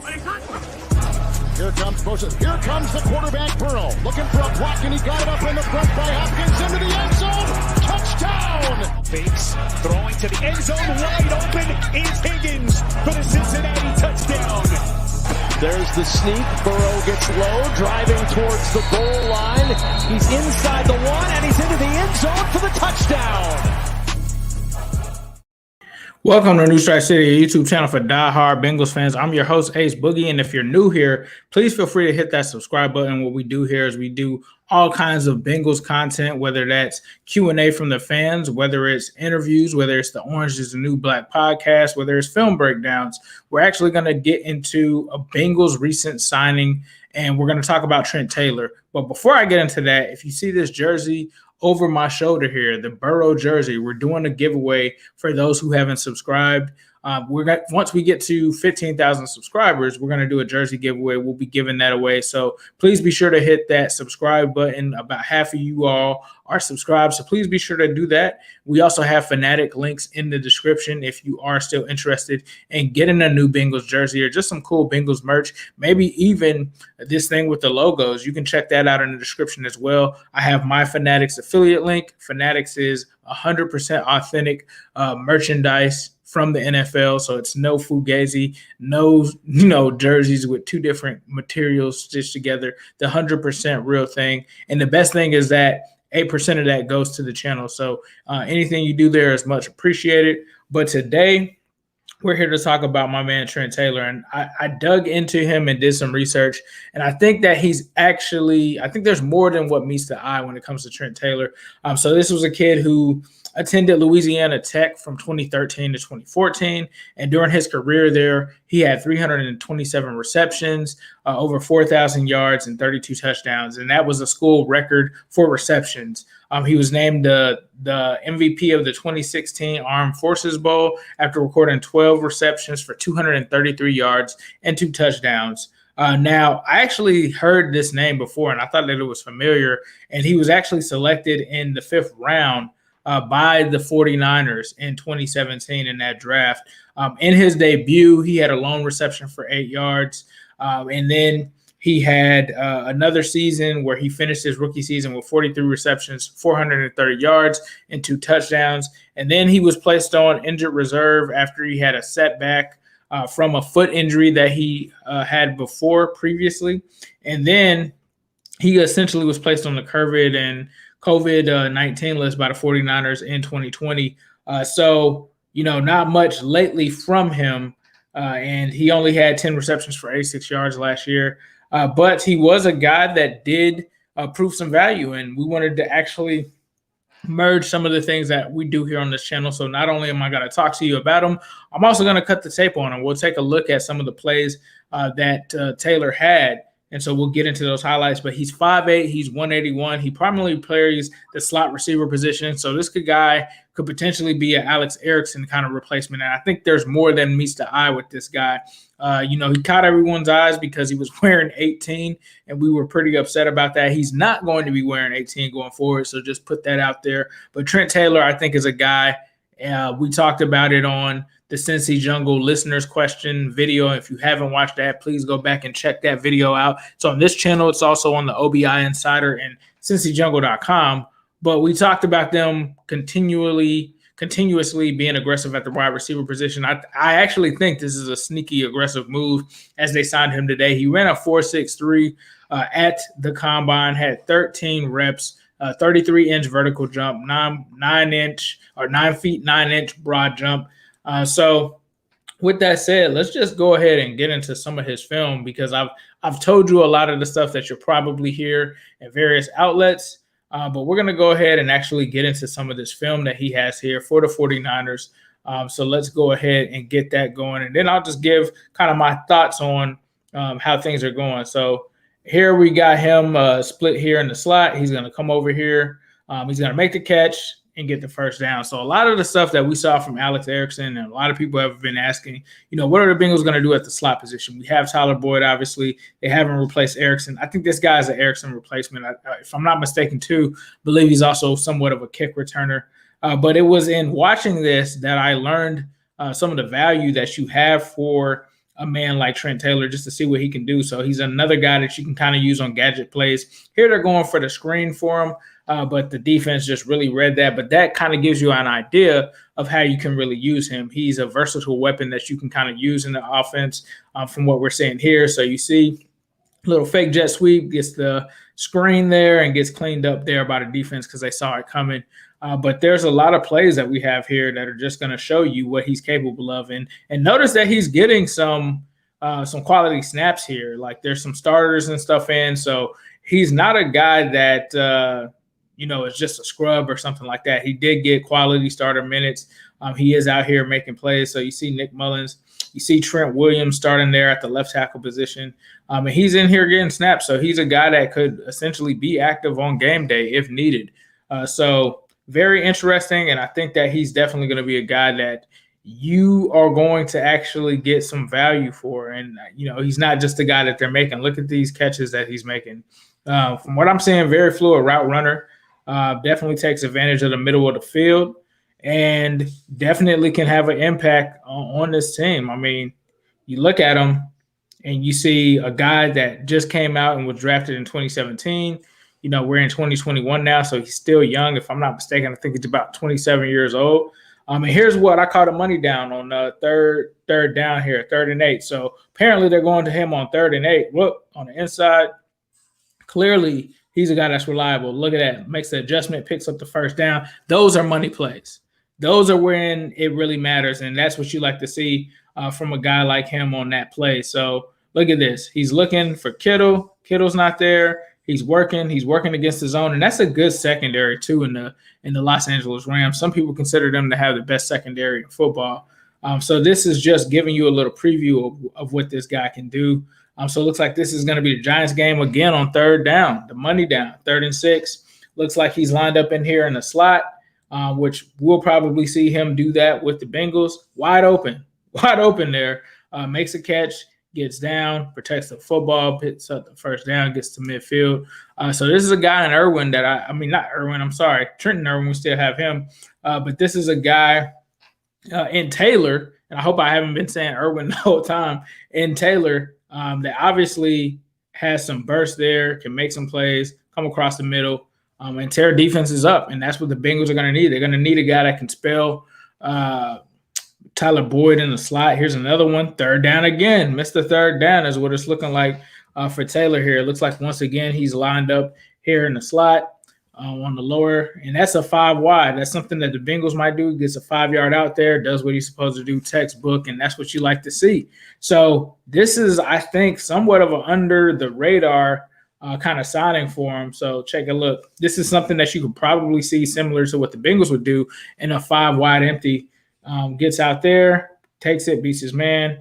Here comes motion. Here comes the quarterback, Burrow. Looking for a block, and he got it up in the front by Hopkins into the end zone. Touchdown! Fakes, throwing to the end zone. Wide open is Higgins for the Cincinnati touchdown. There's the sneak. Burrow gets low, driving towards the goal line. He's inside the one, and he's into the end zone for the touchdown. Welcome to New Strike City, a YouTube channel for die-hard Bengals fans. I'm your host, Ace Boogie, and if you're new here, please feel free to hit that subscribe button. What we do here is we do all kinds of Bengals content, whether that's Q&A from the fans, whether it's interviews, whether it's the Orange is the New Black podcast, whether it's film breakdowns. We're actually going to get into a Bengals recent signing, and we're going to talk about Trent Taylor. But before I get into that, if you see this jersey over my shoulder here, the Burrow jersey, we're doing a giveaway for those who haven't subscribed. Once we get to 15,000 subscribers, we're going to do a jersey giveaway. We'll be giving that away. So please be sure to hit that subscribe button. About half of you all are subscribed, so please be sure to do that. We also have Fanatic links in the description if you are still interested in getting a new Bengals jersey or just some cool Bengals merch, maybe even this thing with the logos. You can check that out in the description as well. I have my Fanatics affiliate link. Fanatics is 100% authentic merchandise from the NFL, so it's no fugazi, no jerseys with two different materials stitched together. The 100% real thing, and the best thing is that 8% of that goes to the channel. So anything you do there is much appreciated. But today we're here to talk about my man Trent Taylor, and I dug into him and did some research, and I think that I think there's more than what meets the eye when it comes to Trent Taylor. So this was a kid who attended Louisiana Tech from 2013 to 2014, and during his career there, he had 327 receptions, over 4,000 yards, and 32 touchdowns, and that was a school record for receptions. He was named the MVP of the 2016 Armed Forces Bowl after recording 12 receptions for 233 yards and 2 touchdowns. Now, I actually heard this name before, and I thought that it was familiar, and he was actually selected in the 5th round by the 49ers in 2017 in that draft. In his debut, he had a lone reception for 8 yards, and then he had another season where he finished his rookie season with 43 receptions, 430 yards, and 2 touchdowns. And then he was placed on injured reserve after he had a setback from a foot injury that he had previously. And then he essentially was placed on the COVID-19 list by the 49ers in 2020. So, not much lately from him. And he only had 10 receptions for 86 yards last year. But he was a guy that did prove some value, and we wanted to actually merge some of the things that we do here on this channel. So not only am I going to talk to you about him, I'm also going to cut the tape on him. We'll take a look at some of the plays that Taylor had. And so we'll get into those highlights, but he's 5'8", he's 181. He primarily plays the slot receiver position. So this guy could potentially be an Alex Erickson kind of replacement. And I think there's more than meets the eye with this guy. He caught everyone's eyes because he was wearing 18, and we were pretty upset about that. He's not going to be wearing 18 going forward, so just put that out there. But Trent Taylor, I think, is a guy. We talked about it on the Cincy Jungle listeners question video. If you haven't watched that, please go back and check that video out. It's on this channel. It's also on the OBI Insider and CincyJungle.com. But we talked about them continuously being aggressive at the wide receiver position. I actually think this is a sneaky aggressive move as they signed him today. He ran a 4.63 at the combine, had 13 reps, 33-inch vertical jump, 9 feet 9 inch broad jump. So with that said, let's just go ahead and get into some of his film, because I've told you a lot of the stuff that you'll probably hear in various outlets. But we're going to go ahead and actually get into some of this film that he has here for the 49ers. So let's go ahead and get that going. And then I'll just give kind of my thoughts on how things are going. So here we got him split here in the slot. He's going to come over here. He's going to make the catch and get the first down. So a lot of the stuff that we saw from Alex Erickson, and a lot of people have been asking, what are the Bengals going to do at the slot position? We have Tyler Boyd, obviously. They haven't replaced Erickson. I think this guy is an Erickson replacement. If I'm not mistaken, too, believe he's also somewhat of a kick returner. But it was in watching this that I learned some of the value that you have for a man like Trent Taylor just to see what he can do. So he's another guy that you can kind of use on gadget plays. Here they're going for the screen for him, but the defense just really read that. But that kind of gives you an idea of how you can really use him. He's a versatile weapon that you can kind of use in the offense from what we're seeing here. So you see little fake jet sweep, gets the screen there and gets cleaned up there by the defense because they saw it coming. But there's a lot of plays that we have here that are just going to show you what he's capable of. And notice that he's getting some quality snaps here. Like there's some starters and stuff in. So he's not a guy that, is just a scrub or something like that. He did get quality starter minutes. He is out here making plays. So you see Nick Mullins, you see Trent Williams starting there at the left tackle position. And he's in here getting snaps. So he's a guy that could essentially be active on game day if needed. So very interesting. And I think that he's definitely going to be a guy that you are going to actually get some value for. And, he's not just a guy that they're making. Look at these catches that he's making. From what I'm seeing, very fluid route runner. Definitely takes advantage of the middle of the field and definitely can have an impact on this team. I mean, you look at him and you see a guy that just came out and was drafted in 2017. We're in 2021 now, so he's still young. If I'm not mistaken, I think he's about 27 years old. And here's what I caught a money down on third down here, 3rd and 8. So apparently they're going to him on 3rd and 8. Look, on the inside, clearly he's a guy that's reliable. Look at that. Makes the adjustment, picks up the first down. Those are money plays. Those are when it really matters, and that's what you like to see from a guy like him on that play. So look at this. He's looking for Kittle. Kittle's not there. He's working against the zone, and that's a good secondary too in the Los Angeles Rams. Some people consider them to have the best secondary in football. So this is just giving you a little preview of what this guy can do. So it looks like this is going to be the Giants game again on 3rd down, the money down, 3rd and 6. Looks like he's lined up in here in the slot, which we'll probably see him do that with the Bengals. Wide open there, makes a catch. Gets down, protects the football, picks up the first down, gets to midfield. So this is a guy in Irwin that Trenton Irwin, we still have him. But this is a guy in Taylor, and I hope I haven't been saying Irwin the whole time, in Taylor that obviously has some burst there, can make some plays, come across the middle, and tear defenses up. And that's what the Bengals are going to need. They're going to need a guy that can spell Tyler Boyd in the slot. Here's another one. 3rd down again. Missed the 3rd down is what it's looking like for Taylor here. It looks like once again he's lined up here in the slot on the lower, and that's a 5 wide. That's something that the Bengals might do. Gets a 5-yard out there, does what he's supposed to do, textbook, and that's what you like to see. So this is, I think, somewhat of an under the radar kind of signing for him. So check a look. This is something that you could probably see similar to what the Bengals would do in a 5 wide empty. Gets out there, takes it, beats his man.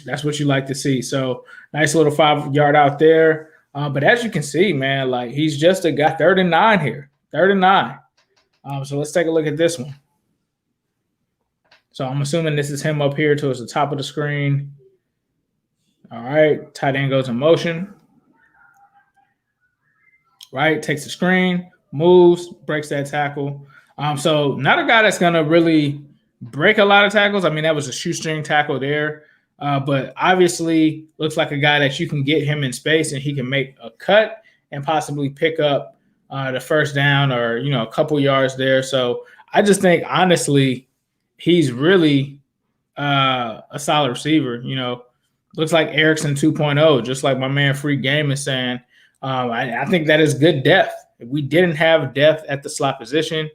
That's what you like to see. So nice little 5-yard out there. But as you can see, man, like he's just a guy. 3rd and 9 here. 3rd and 9. So let's take a look at this one. So I'm assuming this is him up here towards the top of the screen. All right. Tight end goes in motion. Right. Takes the screen, moves, breaks that tackle. So not a guy that's going to really break a lot of tackles. I mean, that was a shoestring tackle there. But obviously looks like a guy that you can get him in space and he can make a cut and possibly pick up the first down or, a couple yards there. So I just think, honestly, he's really a solid receiver. Looks like Erickson 2.0, just like my man Free Game is saying. I think that is good depth. If we didn't have depth at the slot position,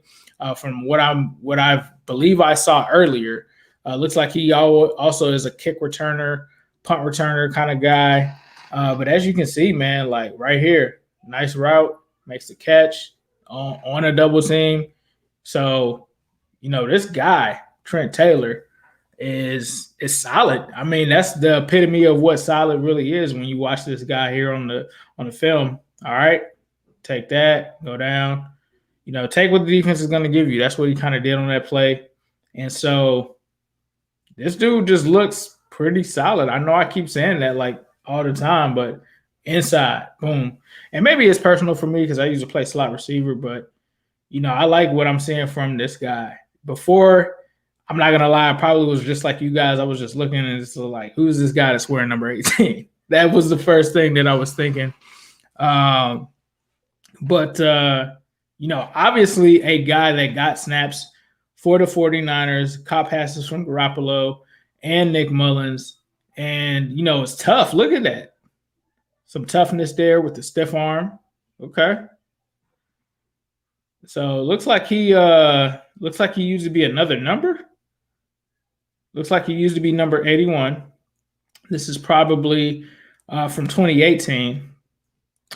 from what I believe I saw earlier, looks like he also is a kick returner, punt returner kind of guy. But as you can see, man, like right here, nice route, makes the catch on a double team. So, this guy, Trent Taylor, is solid. I mean, that's the epitome of what solid really is when you watch this guy here on the film. All right, take that, go down. Take what the defense is going to give you. That's what he kind of did on that play. And so this dude just looks pretty solid. I know I keep saying that like all the time, but inside, boom. And maybe it's personal for me because I usually play slot receiver, but, I like what I'm seeing from this guy. Before, I'm not gonna lie, I probably was just like you guys. I was just looking and it's like, who's this guy that's wearing number 18? That was the first thing that I was thinking. But obviously a guy that got snaps for the 49ers, caught passes from Garoppolo and Nick Mullins. And, it's tough. Look at that. Some toughness there with the stiff arm. Okay. So it looks like he used to be another number. Looks like he used to be number 81. This is probably from 2018.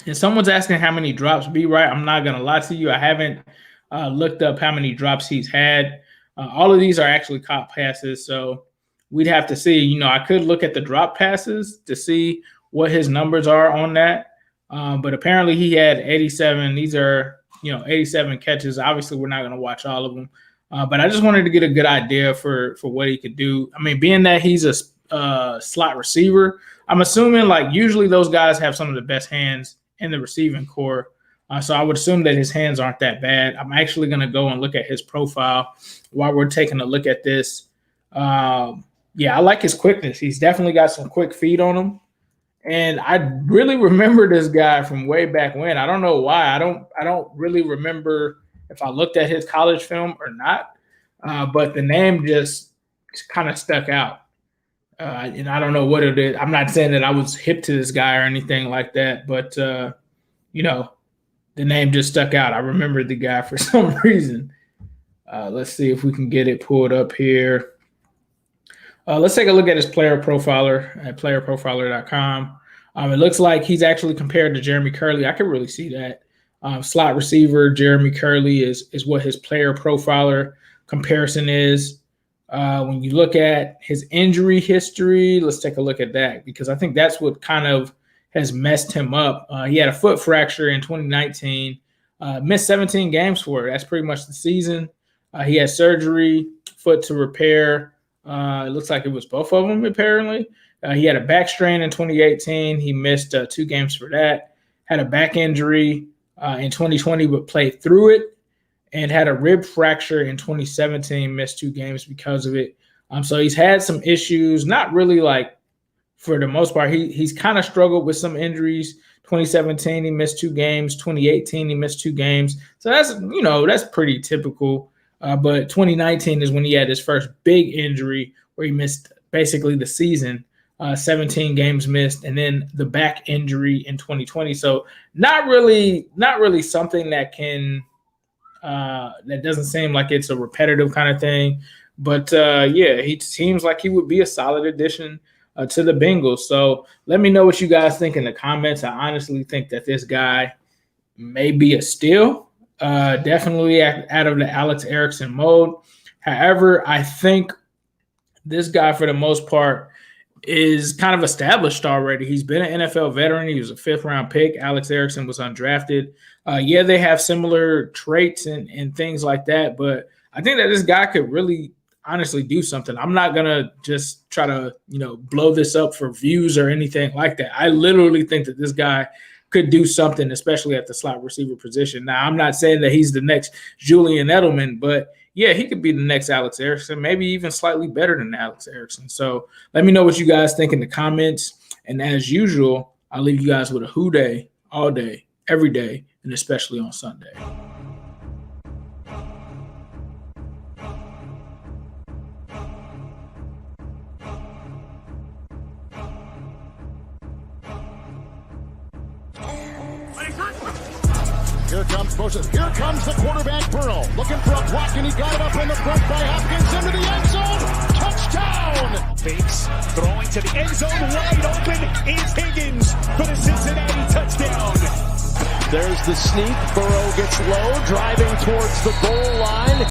And someone's asking how many drops be right. I'm not going to lie to you. I haven't looked up how many drops he's had. All of these are actually caught passes. So we'd have to see. I could look at the drop passes to see what his numbers are on that. But apparently he had 87. These are, 87 catches. Obviously, we're not going to watch all of them. But I just wanted to get a good idea for what he could do. I mean, being that he's a slot receiver, I'm assuming usually those guys have some of the best hands in the receiving core. So I would assume that his hands aren't that bad. I'm actually going to go and look at his profile while we're taking a look at this. I like his quickness. He's definitely got some quick feet on him. And I really remember this guy from way back when. I don't know why. I don't really remember if I looked at his college film or not. But the name just kind of stuck out. And I don't know what it is. I'm not saying that I was hip to this guy or anything like that, but the name just stuck out. I remembered the guy for some reason. Let's see if we can get it pulled up here. Let's take a look at his player profiler at playerprofiler.com. It looks like he's actually compared to Jeremy Curley. I can really see that. Slot receiver Jeremy Curley is what his player profiler comparison is. When you look at his injury history, let's take a look at that because I think that's what kind of has messed him up. He had a foot fracture in 2019, missed 17 games for it. That's pretty much the season. He had surgery, foot to repair. It looks like it was both of them, apparently. He had a back strain in 2018. He missed 2 games for that. Had a back injury in 2020, but played through it. And had a rib fracture in 2017, missed 2 games because of it. So he's had some issues, not really for the most part. He's kind of struggled with some injuries. 2017, he missed 2 games. 2018, he missed 2 games. So that's pretty typical. But 2019 is when he had his first big injury where he missed basically the season, 17 games missed, and then the back injury in 2020. So not really something that can that doesn't seem like it's a repetitive kind of thing. But he seems like he would be a solid addition to the Bengals. So let me know what you guys think in the comments. I honestly think that this guy may be a steal. Definitely out of the Alex Erickson mode. However, I think this guy, for the most part, is kind of established already. He's been an NFL veteran. He was a 5th-round pick. Alex Erickson was undrafted. They have similar traits and things like that, but I think that this guy could really honestly do something. I'm not going to just try to, blow this up for views or anything like that. I literally think that this guy could do something, especially at the slot receiver position. Now, I'm not saying that he's the next Julian Edelman, but he could be the next Alex Erickson, maybe even slightly better than Alex Erickson. So let me know what you guys think in the comments. And as usual, I'll leave you guys with a who day, all day, every day, and especially on Sunday. Here comes motion. Here comes the quarterback, Burrow. Looking for a block, and he got it up in the front by Hopkins into the end zone. Touchdown! Fakes, throwing to the end zone, wide open is Higgins for the Cincinnati touchdown. There's the sneak. Burrow gets low, driving towards the goal line.